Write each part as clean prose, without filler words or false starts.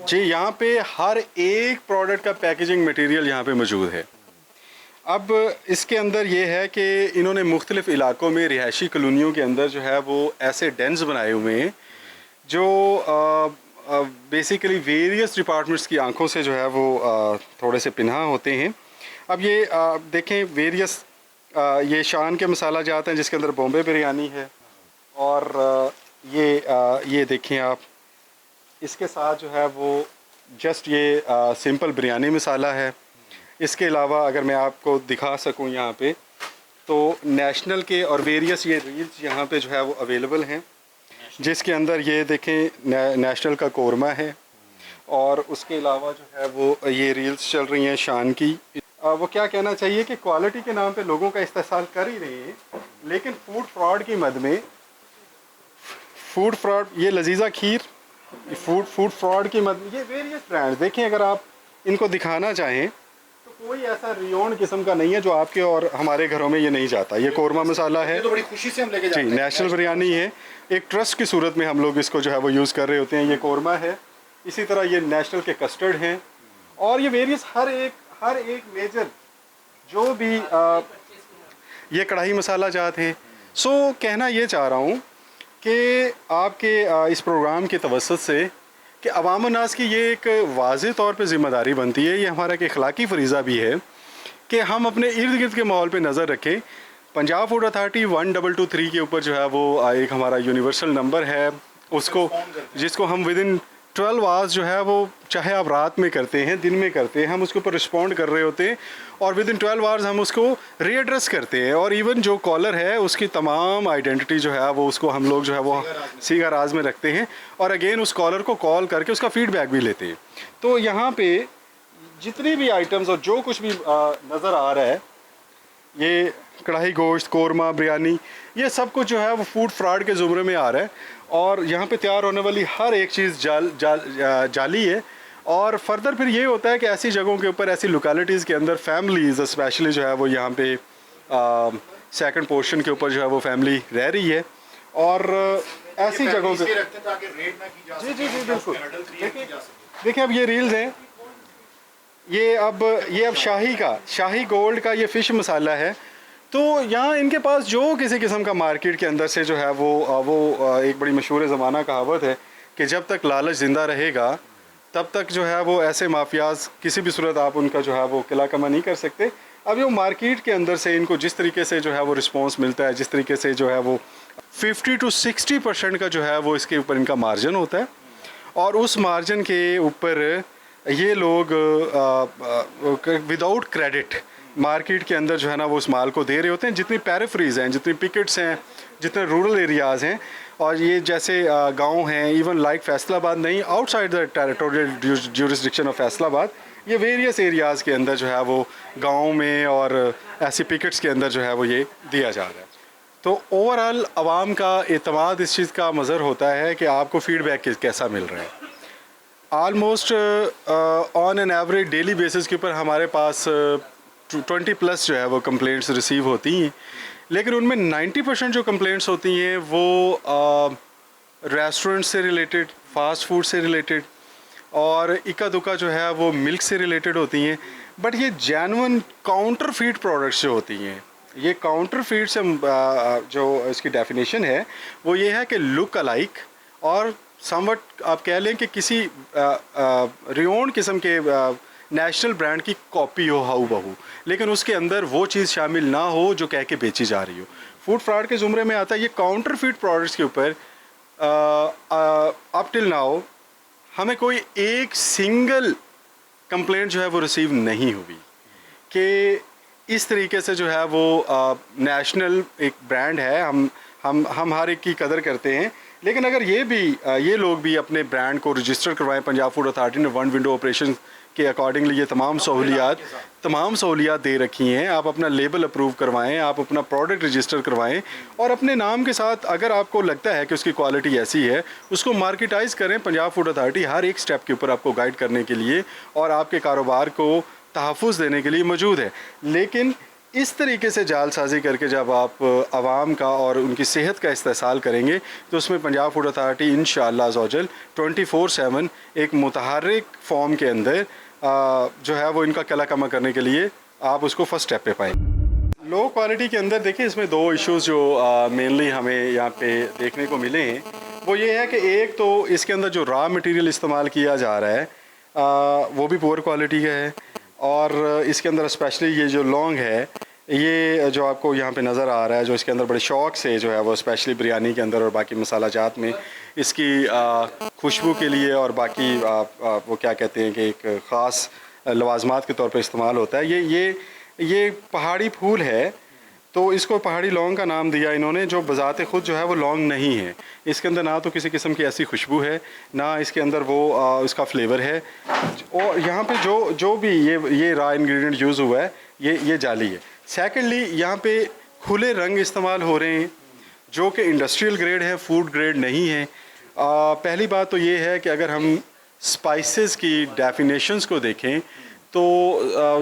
जी, यहाँ पे हर एक प्रोडक्ट का पैकेजिंग मटेरियल यहाँ पे मौजूद है। अब इसके अंदर ये है कि इन्होंने मुख्तलिफ़ इलाकों में रिहायशी कॉलोनियों के अंदर जो है वो ऐसे डेन्स बनाए हुए हैं जो बेसिकली वेरियस डिपार्टमेंट्स की आंखों से जो है वो थोड़े से पिन्हा होते हैं। अब ये देखें वेरियस ये शान के मसाला जाते हैं जिसके अंदर बॉम्बे बिरयानी है और ये देखें आप, इसके साथ जो है वो जस्ट ये सिंपल बिरयानी मसाला है। इसके अलावा अगर मैं आपको दिखा सकूं यहाँ पे तो नेशनल के और वेरियस ये रील्स यहाँ पे जो है वो अवेलेबल हैं, जिसके अंदर ये देखें नेशनल का कोरमा है और उसके अलावा जो है वो ये रील्स चल रही हैं शान की। वो क्या कहना चाहिए कि क्वालिटी के नाम पे लोगों का इस्तेसाल कर ही रहे हैं, लेकिन फूड फ्रॉड की मद में फूड फ्रॉड, ये लजीज़ा खीर फूड फ्रॉड की मद ये वेरियस ब्रांड्स देखें, अगर आप इनको दिखाना चाहें तो कोई ऐसा रियोन किस्म का नहीं है जो आपके और हमारे घरों में ये नहीं जाता। ये कोरमा मसाला है, तो बड़ी खुशी से हम लेके जाते हैं। जी, नेशनल बिरयानी है, एक ट्रस्ट की सूरत में हम लोग इसको जो है वो यूज़ कर रहे होते हैं। ये कोरमा है, इसी तरह ये नेशनल के कस्टर्ड हैं और ये वेरियस हर एक मेजर जो भी ये कढ़ाई मसाला जात है। सो कहना ये चाह रहा हूँ कि आपके इस प्रोग्राम के तवसत से कि अवाम नास की ये एक वाज़ेह तौर पे ज़िम्मेदारी बनती है, ये हमारा एक अखलाकी फ़रीज़ा भी है कि हम अपने इर्द गिर्द के माहौल पे नज़र रखें। पंजाब फूड अथॉरिटी 1223 के ऊपर जो है वो एक हमारा यूनिवर्सल नंबर है, उसको जिसको हम विदिन 12 आवर्स जो है वो, चाहे आप रात में करते हैं दिन में करते हैं, हम उसके ऊपर रिस्पॉन्ड कर रहे होते हैं और विदिन 12 आवर्स हम उसको रीएड्रेस करते हैं। और इवन जो कॉलर है उसकी तमाम आइडेंटिटी जो है वो उसको हम लोग जो है वो सीगा राज में रखते हैं और अगेन उस कॉलर को कॉल करके उसका फीडबैक भी लेते हैं। तो यहाँ पे जितनी भी आइटम्स और जो कुछ भी नज़र आ रहा है, ये कढ़ाई गोश्त, कोरमा, बिरयानी, ये सब कुछ जो है वो फूड फ्रॉड के ज़ुमरे में आ रहा है और यहाँ पे तैयार होने वाली हर एक चीज़ जाली है। और फर्दर फिर ये होता है कि ऐसी जगहों के ऊपर, ऐसी लोकेलिटीज़ के अंदर फैमिलीज़ स्पेशली जो है वो यहाँ पे सेकंड पोर्शन के ऊपर जो है वो फैमिली रह रही है और ऐसी जगहों पे जी जी जी बिल्कुल। देखिए अब ये रील्स हैं, ये अब शाही गोल्ड का ये फ़िश मसाला है। तो यहाँ इनके पास जो किसी किस्म का मार्केट के अंदर से जो है वो एक बड़ी मशहूर ज़माना कहावत है कि जब तक लालच ज़िंदा रहेगा तब तक जो है वो ऐसे माफियाज किसी भी सूरत आप उनका जो है वो किला कमा नहीं कर सकते। अब ये मार्केट के अंदर से इनको जिस तरीके से जो है वो रिस्पॉन्स मिलता है, जिस तरीके से जो है वो 50 to 60% का जो है वो इसके ऊपर इनका मार्जिन होता है और उस मार्जिन के ऊपर ये लोग विदाउट क्रेडिट मार्केट के अंदर जो है ना वो उस माल को दे रहे होते हैं। जितनी पैराफ्रीज हैं, जितनी पिकेट्स हैं, जितने रूरल एरियाज़ हैं और ये जैसे गांव हैं, इवन लाइक फैसलाबाद नहीं, outside the territorial jurisdiction of Faisalabad, ये वेरियस एरियाज़ के अंदर जो है वो गाँव में और ऐसी पिकेट्स के अंदर जो है वो ये दिया जा रहा है। तो ओवरऑल आवाम का एतमाद इस चीज़ का मज़र होता है कि आपको फ़ीडबैक कैसा मिल रहा है। Almost on an average daily basis के ऊपर हमारे पास 20+ जो है वो कंप्लेंट्स रिसीव होती हैं, लेकिन उनमें 90% जो कंप्लेंट्स होती हैं वो रेस्टोरेंट से रिलेटेड, फास्ट फूड से रिलेटेड और इक्का दुक्का जो है वो मिल्क से रिलेटेड होती हैं। बट ये जेन्युइन काउंटरफीट प्रोडक्ट्स जो होती हैं, ये काउंटरफीट से जो इसकी डेफिनेशन है वो ये है कि लुक अलाइक और समवट आप कह लें कि किसी रियोन किस्म के नेशनल ब्रांड की कॉपी हो हाउ बहू, लेकिन उसके अंदर वो चीज़ शामिल ना हो जो कह के बेची जा रही हो। फूड फ्रॉड के ज़ुमरे में आता है। ये काउंटरफीट प्रोडक्ट्स के ऊपर अप टिल नाउ हमें कोई एक सिंगल कंप्लेंट जो है वो रिसीव नहीं हुई कि इस तरीके से जो है वो नेशनल एक ब्रांड है, हम हर एक की कदर करते हैं, लेकिन अगर ये लोग भी अपने ब्रांड को रजिस्टर करवाएं, पंजाब फूड अथॉरिटी ने वन विंडो ऑपरेशन के अकॉर्डिंगली ये तमाम सहूलियात दे रखी हैं। आप अपना लेबल अप्रूव करवाएं, आप अपना प्रोडक्ट रजिस्टर करवाएं और अपने नाम के साथ अगर आपको लगता है कि उसकी क्वालिटी ऐसी है उसको मार्केटाइज़ करें। पंजाब फूड अथॉरिटी हर एक स्टेप के ऊपर आपको गाइड करने के लिए और आपके कारोबार को तहफ़्फ़ुज़ देने के लिए मौजूद है। लेकिन इस तरीके से जालसाजी करके जब आप आवाम का और उनकी सेहत का इस्तेसाल करेंगे तो उसमें पंजाब फूड अथॉरिटी इंशाअल्लाह ज़ौजल 24/7 एक मुतहर्रिक फॉर्म के अंदर जो है वो इनका कला कमा करने के लिए आप उसको फर्स्ट स्टेप पे पाएंगे। लो क्वालिटी के अंदर देखिए इसमें दो इश्यूज़ जो मेनली हमें यहाँ पे देखने को मिले हैं वो ये है कि एक तो इसके अंदर जो रॉ मटेरियल इस्तेमाल किया जा रहा है वो भी पुअर क्वालिटी का है, और इसके अंदर स्पेशली ये जो लौंग है ये जो आपको यहाँ पे नज़र आ रहा है, जो इसके अंदर बड़े शौक़ से जो है वो स्पेशली बिरयानी के अंदर और बाकी मसाला जात में इसकी खुशबू के लिए और बाकी वो क्या कहते हैं कि एक ख़ास लवाजमात के तौर पे इस्तेमाल होता है। ये पहाड़ी फूल है तो इसको पहाड़ी लौंग का नाम दिया इन्होंने, जो बज़ाते ख़ुद जो है वो लौंग नहीं है। इसके अंदर ना तो किसी किस्म की ऐसी खुशबू है ना इसके अंदर वो इसका फ्लेवर है, और यहाँ पे जो भी ये रॉ इंग्रेडिएंट यूज़ हुआ है ये जाली है। सेकेंडली यहाँ पे खुले रंग इस्तेमाल हो रहे हैं जो कि इंडस्ट्रियल ग्रेड है, फूड ग्रेड नहीं है। पहली बात तो ये है कि अगर हम स्पाइसेस की डेफिनेशंस को देखें तो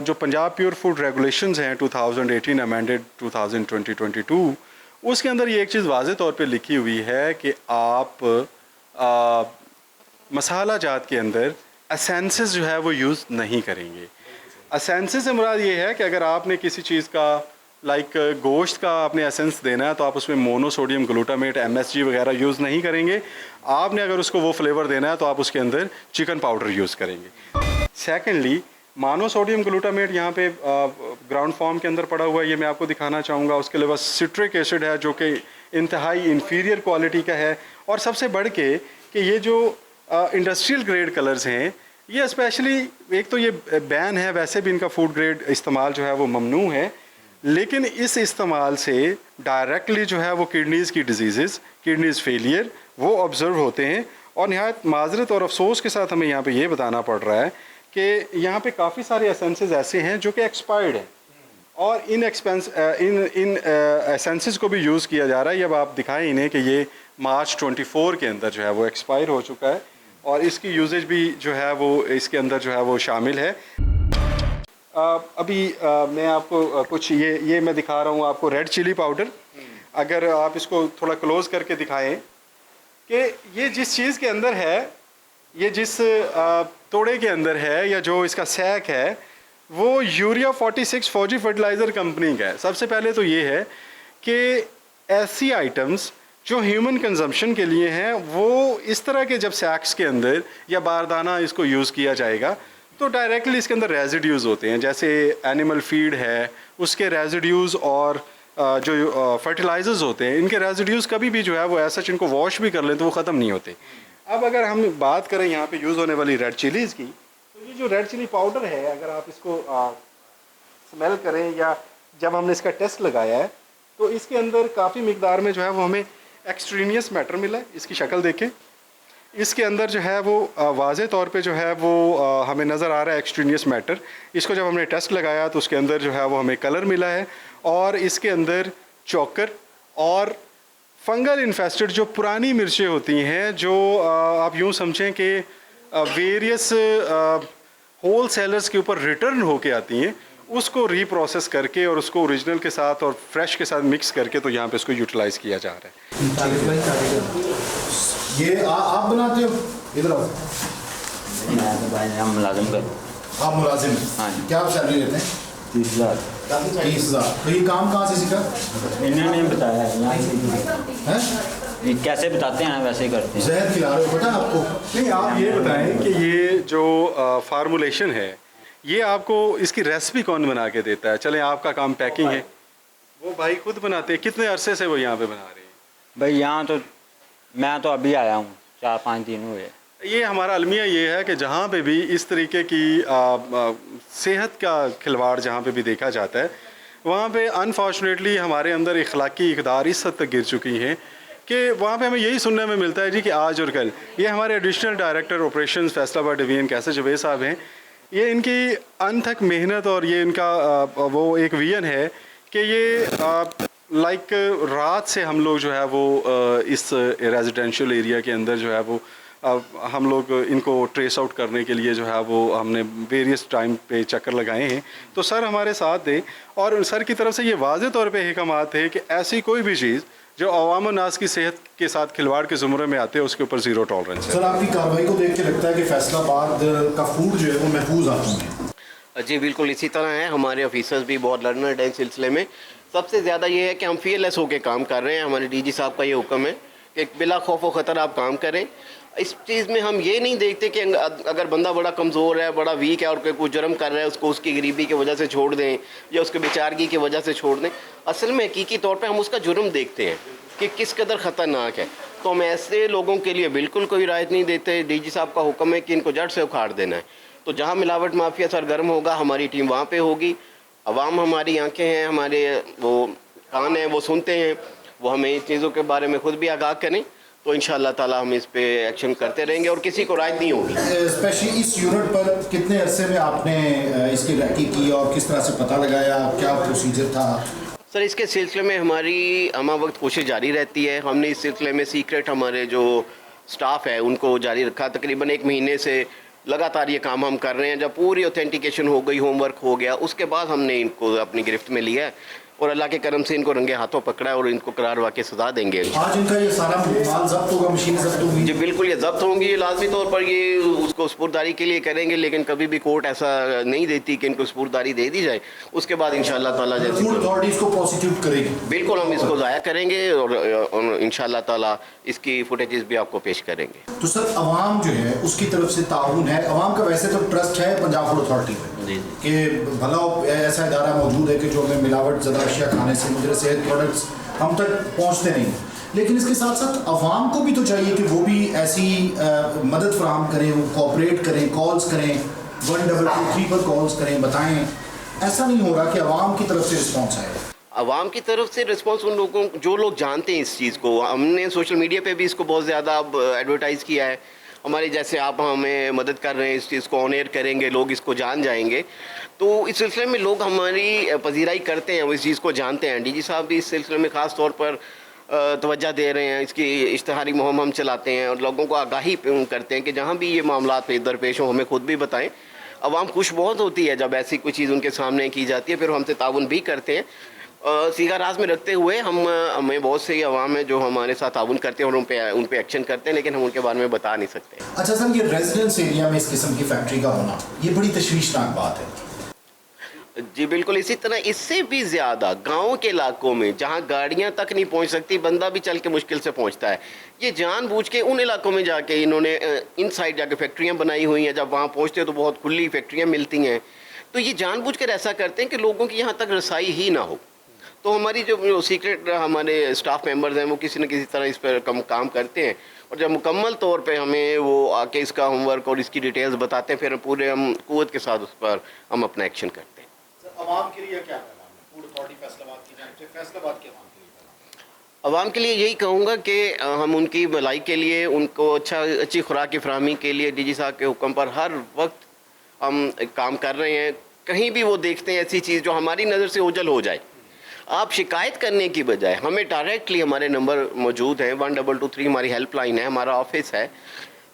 जो पंजाब प्योर फूड रेगुलेशंस हैं 2018 अमेंडेड 2022 उसके अंदर ये एक चीज़ वाज़े तौर पे लिखी हुई है कि आप मसाला जात के अंदर एसेंसेस जो है वो यूज़ नहीं करेंगे। एसेंसेस से मुराद ये है कि अगर आपने किसी चीज़ का गोश्त का आपने एसेंस देना है तो आप उसमें मोनोसोडियम ग्लूटामेट MSG वगैरह यूज़ नहीं करेंगे। आपने अगर उसको वो फ्लेवर देना है तो आप उसके अंदर चिकन पाउडर यूज़ करेंगे। सेकेंडली मोनोसोडियम ग्लूटामेट यहाँ पे ग्राउंड फॉर्म के अंदर पड़ा हुआ है, ये मैं आपको दिखाना चाहूँगा। उसके अलावा सिट्रिक एसिड है जो कि इंतहाई इंफीरियर क्वालिटी का है, और सबसे बढ़ के कि ये जो इंडस्ट्रियल ग्रेड कलर्स हैं ये स्पेशली, एक तो ये बैन है, वैसे भी इनका फूड ग्रेड इस्तेमाल जो है वो ममनू है, लेकिन इस इस्तेमाल से डायरेक्टली जो है वो किडनीज़ की डिजीज़, किडनीज़ फेलियर वो ऑब्ज़र्व होते हैं। और नहायत माजरत और अफसोस के साथ हमें यहाँ पे ये बताना पड़ रहा है कि यहाँ पे काफ़ी सारे एसेंसेस ऐसे हैं जो कि एक्सपायर्ड हैं, और इन एसेंसेस को भी यूज़ किया जा रहा है। अब आप दिखाएं इन्हें कि ये मार्च 24 के अंदर जो है वो एक्सपायर हो चुका है, और इसकी यूजेज भी जो है वो इसके अंदर जो है वो शामिल है। अभी मैं आपको कुछ ये मैं दिखा रहा हूँ आपको रेड चिली पाउडर। अगर आप इसको थोड़ा क्लोज करके दिखाएं कि ये जिस चीज़ के अंदर है, ये जिस तोड़े के अंदर है या जो इसका सैक है वो यूरिया 46 फौजी फर्टिलाइज़र कंपनी का है। सबसे पहले तो ये है कि ऐसी आइटम्स जो ह्यूमन कंजम्पशन के लिए हैं वो इस तरह के जब सैक्स के अंदर या बारदाना इसको यूज़ किया जाएगा तो डायरेक्टली इसके अंदर रेजिड्यूज़ होते हैं, जैसे एनिमल फीड है उसके रेजिड्यूज़, और जो फर्टिलाइजर्स होते हैं इनके रेजिड्यूज़ कभी भी जो है वो ऐसा इनको वॉश भी कर लें तो वो ख़त्म नहीं होते। अब अगर हम बात करें यहाँ पे यूज़ होने वाली रेड चिलीज़ की, तो ये जो रेड चिली पाउडर है अगर आप इसको स्मेल करें या जब हमने इसका टेस्ट लगाया है तो इसके अंदर काफ़ी मिकदार में जो है वो हमें एक्सट्रीनियस मैटर मिला है। इसकी शक्ल देखें, इसके अंदर जो है वो वाज़े तौर पे जो है वो हमें नज़र आ रहा है एक्सट्रीनियस मैटर। इसको जब हमने टेस्ट लगाया तो उसके अंदर जो है वो हमें कलर मिला है, और इसके अंदर चोकर और फंगल इन्फेस्टेड जो पुरानी मिर्चें होती हैं, जो आप यूँ समझें कि वेरियस होल सेलर्स के ऊपर रिटर्न होके आती हैं, उसको रीप्रोसेस करके और उसको ओरिजिनल के साथ और फ्रेश के साथ मिक्स करके तो यहाँ पे इसको यूटिलाइज़ किया जा रहा है। ये आप बनाते हो? इधर आओ। मैं तो भाई हम मुलाजिम कर। आप मुलाजिम हैं? हाँ जी। क्या आप सैलरी लेते हैं? 30,000। 30,000। तो ये काम कहाँ से सीखा? इन्होंने बताया है यहाँ से। हैं? ये कैसे बताते हैं वैसे ही करते हैं। जहर खिला रहे हो बेटा आपको? नहीं, आप ये बताएं कि ये जो फार्मूलेशन है ये आपको इसकी रेसिपी कौन बना के देता है? चलें आपका काम पैकिंग है, वो भाई खुद बनाते हैं। कितने अरसे से वो यहाँ पे बना रहे हैं? भाई यहाँ तो मैं तो अभी आया हूँ, 4-5 दिन हुए। ये हमारा अलमिया ये है कि जहाँ पे भी इस तरीके की सेहत का खिलवाड़ जहाँ पे भी देखा जाता है वहाँ पे अनफॉर्चुनेटली हमारे अंदर इखलाकी इक़दार इस हद तक गिर चुकी हैं कि वहाँ पे हमें यही सुनने में मिलता है जी कि आज और कल। ये हमारे additional director operations Faisalabad division Qaiser Javed साहब हैं, ये इनकी अनथक मेहनत और ये इनका वो एक विजन है कि ये रात से हम लोग जो है वो इस रेजिडेंशियल एरिया के अंदर जो है वो हम लोग इनको ट्रेस आउट करने के लिए जो है वो हमने वेरियस टाइम पे चक्कर लगाए हैं। तो सर हमारे साथ थे और सर की तरफ से ये वाज़े तौर पे अहकामात थे कि ऐसी कोई भी चीज़ जो अवाम नास की सेहत के साथ खिलवाड़ के ज़ुमरे में आते हैं उसके ऊपर ज़ीरो टॉलरेंस है। सर आपकी कार्रवाई को देख के लगता है कि फैसलाबाद का फूड जो है वो महफूज हाथों में। जी बिल्कुल इसी तरह है, हमारे ऑफिसर्स भी बहुत लर्नर्ड हैं इस सिलसिले में। सबसे ज़्यादा ये है कि हम फीयरलेस होकर काम कर रहे हैं। हमारे डीजी साहब का ये हुक्म है कि बिला खौफ व ख़तर आप काम करें। इस चीज़ में हम ये नहीं देखते कि अगर बंदा बड़ा कमज़ोर है, बड़ा वीक है और कोई कुछ जुर्म कर रहा है उसको उसकी गरीबी की वजह से छोड़ दें या उसके बेचारगी की वजह से छोड़ दें। असल में हकीकी तौर पर हम उसका जुर्म देखते हैं कि किस कदर ख़तरनाक है। तो हम ऐसे लोगों के लिए बिल्कुल कोई राहत नहीं देते। डीजी साहब का हुक्म है कि इनको जड़ से उखाड़ देना है। तो जहाँ मिलावट माफिया सरगर्म होगा हमारी टीम वहाँ पे होगी। अवाम हमारी आंखें हैं, हमारे वो कान हैं, वो सुनते हैं, वो हमें इन चीज़ों के बारे में खुद भी आगाह करें। तो इंशाअल्लाह ताला हम इस पे एक्शन करते रहेंगे और किसी को राहत नहीं होगी। स्पेशली इस यूनिट पर कितने अरसे में आपने इसकी रैकी की और किस तरह से पता लगाया, क्या प्रोसीजर था? सर इसके सिलसिले में हमारी हमा वक्त कोशिश जारी रहती है। हमने इस सिलसिले में सीक्रेट हमारे जो स्टाफ है उनको जारी रखा। तकरीबन 1 महीने से लगातार ये काम हम कर रहे हैं। जब पूरी ऑथेंटिकेशन हो गई, होमवर्क हो गया, उसके बाद हमने इनको अपनी गिरफ्त में लिया है और अल्लाह के करम से इनको रंगे हाथों पकड़ा है और इनको करार वाक़ई सज़ा देंगे। आज इनका ये सारा माल जब्त होगा, मशीन जब्त होगी? जी बिल्कुल, ये जब्त होंगी। ये लाजमी तौर पर ये उसको स्पुरदारी के लिए करेंगे, लेकिन कभी भी कोर्ट ऐसा नहीं देती कि इनको स्पुरदारी दे दी जाए। उसके बाद इंशाअल्लाह ताला जैसे फूड अथॉरिटी इसको प्रोसिक्यूट करेगी। बिल्कुल हम इसको ज़ाया करेंगे और इंशाअल्लाह ताला इसकी फुटेजेस भी आपको पेश करेंगे। तो सर अवाम जो है उसकी तरफ से ताउन है, अवाम का वैसे तो ट्रस्ट है पंजाब फूड अथॉरिटी पे जी कि भला ऐसा इदारा मौजूद है कि जो हमें मिलावट ज़्यादा अशिया खाने से मुझे सेहत प्रोडक्ट्स हम तक पहुँचते नहीं। लेकिन इसके साथ साथ अवाम को भी तो चाहिए कि वो भी ऐसी मदद फराहम करें, वो कोऑपरेट करें, कॉल्स करें, 1223 पर कॉल्स करें, बताएं। ऐसा नहीं हो रहा कि अवाम की तरफ से रिस्पॉन्स आए। अवाम की तरफ से रिस्पांस उन लोगों जो लोग जानते हैं इस चीज़ को। हमने सोशल मीडिया पे भी इसको बहुत ज़्यादा अब एडवर्टाइज़ किया है। हमारे जैसे आप हमें मदद कर रहे हैं, इस चीज़ को ऑन एयर करेंगे, लोग इसको जान जाएंगे। तो इस सिलसिले में लोग हमारी पजीराई करते हैं, वो इस चीज़ को जानते हैं। डीजी साहब भी इस सिलसिले में ख़ास तौर पर तवज्जो दे रहे हैं। इसकी इश्तहारी मुहिम हम चलाते हैं और लोगों को आगाही करते हैं कि जहाँ भी ये मामला दरपेश हो हमें खुद भी बताएं। अवाम खुश बहुत होती है जब ऐसी कोई चीज़ उनके सामने की जाती है, फिर हमसे ताउन भी करते हैं। सीधा राज में रखते हुए हमें बहुत से अवाम है जो हमारे साथ ताउन करते हैं और उन पे एक्शन करते हैं, लेकिन हम उनके बारे में बता नहीं सकते। अच्छा सर, ये रेजिडेंस एरिया में इस किस्म की फैक्ट्री का होना ये बड़ी तशवीशनाक बात है। जी बिल्कुल, इसी तरह इससे भी ज़्यादा गाँव के इलाकों में जहाँ गाड़ियाँ तक नहीं पहुँच सकती, बंदा भी चल के मुश्किल से पहुँचता है। ये जानबूझ के उन इलाकों में जाके इन्होंने इन साइड जाके फैक्ट्रियाँ बनाई हुई हैं। जब वहाँ पहुँचते हैं तो बहुत खुली फैक्ट्रियाँ मिलती हैं। तो ये जानबूझ कर ऐसा करते हैं कि लोगों की यहाँ तक रसाई ही ना हो। तो हमारी जो सीक्रेट हमारे स्टाफ मेंबर्स हैं वो किसी न किसी तरह इस पर काम करते हैं और जब मुकम्मल तौर पे हमें वो आके इसका होमवर्क और इसकी डिटेल्स बताते हैं, फिर पूरे हम कुव्वत के साथ उस पर हम अपना एक्शन करते हैं। अवाम के लिए क्या पैगाम है फूड अथॉरिटी फैसलाबाद की जानिब से, फैसलाबाद के अवाम के लिए? अवाम के लिए यही कहूँगा कि हम उनकी भलाई के लिए, उनको अच्छी खुराक की फरहमी के लिए डीजी साहब के हुक्म पर हर वक्त हम काम कर रहे हैं। कहीं भी वो देखते हैं ऐसी चीज़ जो हमारी नज़र से ओझल हो जाए, आप शिकायत करने की बजाय हमें डायरेक्टली हमारे नंबर मौजूद हैं, 1223 हमारी हेल्पलाइन है, हमारा ऑफिस है।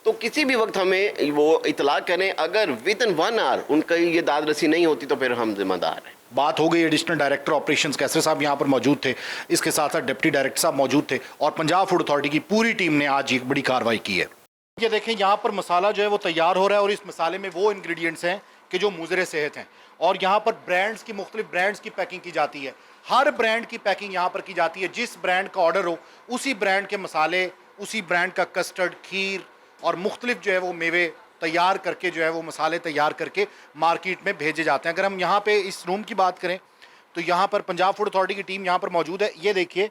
तो किसी भी वक्त हमें वो इतला करें। अगर विदिन 1 आवर उनका ये दाद रसी नहीं होती तो फिर हम जिम्मेदार हैं। बात हो गई एडिशनल डायरेक्टर ऑपरेशंस कैसर साहब यहाँ पर मौजूद थे, इसके साथ साथ डिप्टी डायरेक्टर साहब मौजूद थे और पंजाब फूड अथॉरिटी की पूरी टीम ने आज एक बड़ी कार्रवाई की है। ये देखें यहाँ पर मसाला जो है वो तैयार हो रहा है और इस मसाले में वो इंग्रेडिएंट्स हैं कि जो मुज़र सेहत हैं और यहाँ पर ब्रांड्स की मुख्तलिफ ब्रांड्स की पैकिंग की जाती है। हर ब्रांड की पैकिंग यहाँ पर की जाती है। जिस ब्रांड का ऑर्डर हो उसी ब्रांड के मसाले, उसी ब्रांड का कस्टर्ड, खीर और मुख्तलिफ जो है वो मेवे तैयार करके जो है वो मसाले तैयार करके मार्केट में भेजे जाते हैं। अगर हम यहाँ पे इस रूम की बात करें तो यहाँ पर पंजाब फूड अथॉरिटी की टीम यहाँ पर मौजूद है। ये देखिए,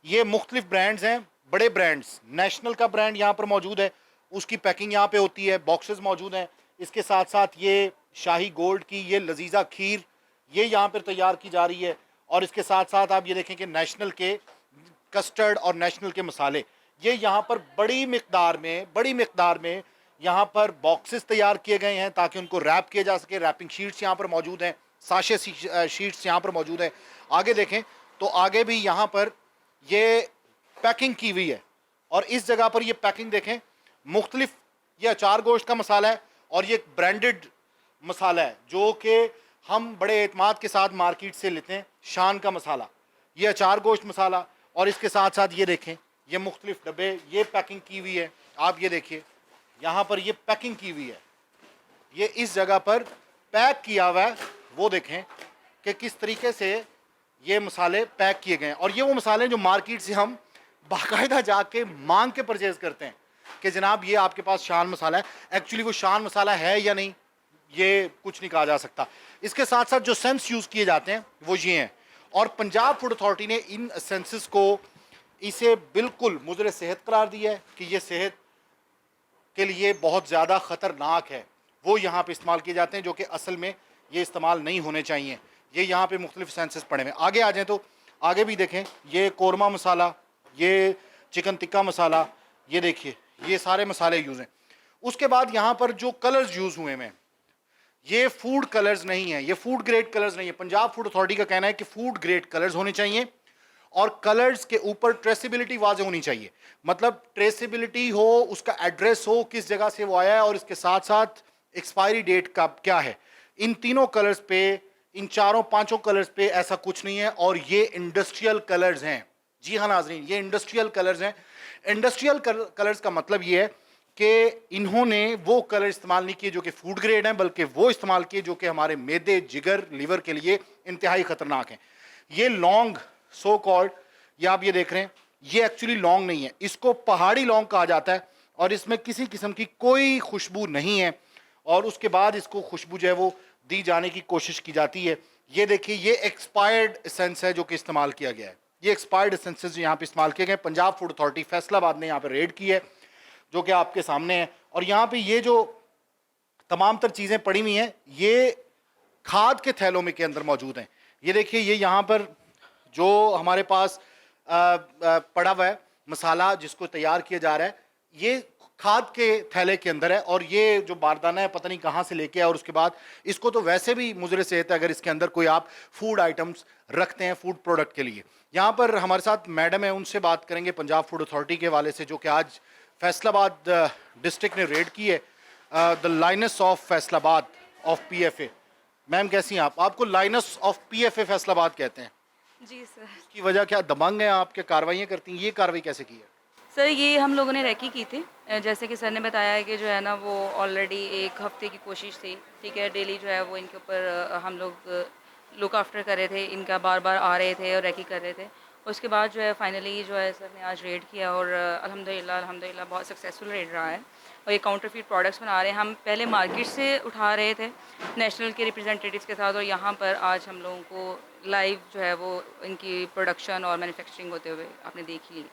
ये मुख्तलिफ ब्रांड्स हैं, बड़े ब्रांड्स, नेशनल का ब्रांड यहाँ पर मौजूद है, उसकी पैकिंग यहाँ पे होती है, बॉक्सेस मौजूद हैं। इसके साथ साथ ये शाही गोल्ड की ये लजीजा खीर ये यहाँ पर तैयार की जा रही है और इसके साथ साथ आप ये देखें कि नेशनल के कस्टर्ड और नेशनल के मसाले ये यहाँ पर बड़ी मिकदार में यहाँ पर बॉक्सेस तैयार किए गए हैं ताकि उनको रैप किया जा सके। रैपिंग शीट्स यहाँ पर मौजूद हैं, साशे शीट्स यहाँ पर मौजूद हैं। आगे देखें तो आगे भी यहाँ पर ये पैकिंग की हुई है और इस जगह पर ये पैकिंग देखें मुख्तलिफ, ये अचार गोश्त का मसाला है और ये एक ब्रांडेड मसाला है जो कि हम बड़े एतमाद के साथ मार्केट से लेते हैं। शान का मसाला, ये अचार गोश्त मसाला, और इसके साथ साथ ये देखें ये मुख्तलिफ डब्बे, ये पैकिंग की हुई है। आप ये देखिए यहाँ पर ये पैकिंग की हुई है, ये इस जगह पर पैक किया हुआ है। वो देखें कि किस तरीके से ये मसाले पैक किए गए हैं। और ये वो मसाले जो मार्केट से हम बाकायदा जाके मांग के परचेज करते हैं कि जनाब ये आपके पास शान मसाला है। एक्चुअली वो शान मसाला है या नहीं ये कुछ नहीं कहा जा सकता। इसके साथ साथ जो सेंस यूज़ किए जाते हैं वो ये हैं, और पंजाब फूड अथॉरिटी ने इन सेंसेस को, इसे बिल्कुल मुज़र सेहत करार दिया है कि ये सेहत के लिए बहुत ज़्यादा ख़तरनाक है। वो यहाँ पे इस्तेमाल किए जाते हैं जो कि असल में ये इस्तेमाल नहीं होने चाहिए। ये यहाँ पे मुख्तलिफ सेंसेस पड़े हुए हैं। आगे आ जाएँ तो आगे भी देखें, ये कोरमा मसाला, ये चिकन टिक्का मसाला, ये देखिए ये सारे मसाले यूज़ हैं। उसके बाद यहाँ पर जो कलर्स यूज़ हुए हैं ये फूड कलर्स नहीं है, ये फूड ग्रेड कलर्स नहीं है। पंजाब फूड अथॉरिटी का कहना है कि फूड ग्रेड कलर्स होने चाहिए और कलर्स के ऊपर ट्रेसिबिलिटी वाज़ेह होनी चाहिए। मतलब ट्रेसिबिलिटी हो, उसका एड्रेस हो, किस जगह से वो आया है, और इसके साथ साथ एक्सपायरी डेट का क्या है। इन तीनों कलर्स पे, इन चारों पांचों कलर्स पे ऐसा कुछ नहीं है, और ये इंडस्ट्रियल कलर्स हैं। जी हाँ नाजरीन, ये इंडस्ट्रियल कलर्स हैं। इंडस्ट्रियल कलर्स का मतलब ये है कि इन्होंने वो कलर इस्तेमाल नहीं किए जो कि फूड ग्रेड हैं, बल्कि वो इस्तेमाल किए जो कि हमारे मैदे, जिगर, लीवर के लिए इंतहाई ख़तरनाक हैं। ये लौंग सो कॉल्ड, ये आप ये देख रहे हैं, ये एक्चुअली लौंग नहीं है, इसको पहाड़ी लौंग कहा जाता है, और इसमें किसी किस्म की कोई खुशबू नहीं है, और उसके बाद इसको खुशबू जो है वो दी जाने की कोशिश की जाती है। ये देखिए ये एक्सपायर्ड एसेंस है जो कि इस्तेमाल किया गया है। ये एक्सपायर्ड एसेंसेस जो यहाँ पे इस्तेमाल किए गए, पंजाब फूड अथॉरिटी फैसलाबाद ने यहाँ पे रेड की है जो कि आपके सामने है। और यहाँ पे ये जो तमाम तर चीज़ें पड़ी हुई हैं ये खाद के थैलों में के अंदर मौजूद हैं। ये देखिए ये यहाँ पर जो हमारे पास पड़ा हुआ है मसाला जिसको तैयार किया जा रहा है, ये खाद के थैले के अंदर है, और ये जो बारदाना है पता नहीं कहाँ से लेके आया। और उसके बाद इसको तो वैसे भी मुज़र सेहत है अगर इसके अंदर कोई आप फूड आइटम्स रखते हैं फूड प्रोडक्ट के लिए। यहाँ पर हमारे साथ मैडम है, उनसे बात करेंगे पंजाब फूड अथॉरिटी के हवाले से, जो कि आज फैसलाबाद डिस्ट्रिक्ट ने रेड की है, the lines of Faisalabad of PFA। Ma'am कैसी हैं आप? आपको लाइनस ऑफ PFA फैसलाबाद कहते हैं जी सर। इसकी वजह क्या, दबंग हैं आपके, कार्रवाइयाँ करती हैं? ये कार्रवाई कैसे की है? सर ये हम लोगों ने रैकी की थी, जैसे कि सर ने बताया है कि जो है ना वो ऑलरेडी 1 हफ्ते की कोशिश थी, ठीक है, डेली जो है वो इनके ऊपर हम लोग लुक आफ्टर कर रहे थे, इनका बार बार आ रहे थे और रैकी कर रहे थे। उसके बाद जो है फाइनली जो है सर ने आज रेड किया, और अल्हम्दुलिल्लाह बहुत सक्सेसफुल रेड रहा है। और ये काउंटरफीट प्रोडक्ट्स बना रहे हैं, हम पहले मार्केट से उठा रहे थे नेशनल के रिप्रेजेंटेटिव्स के साथ, और यहाँ पर आज हम लोगों को लाइव जो है वो इनकी प्रोडक्शन और मैन्युफैक्चरिंग होते हुए आपने देख ली।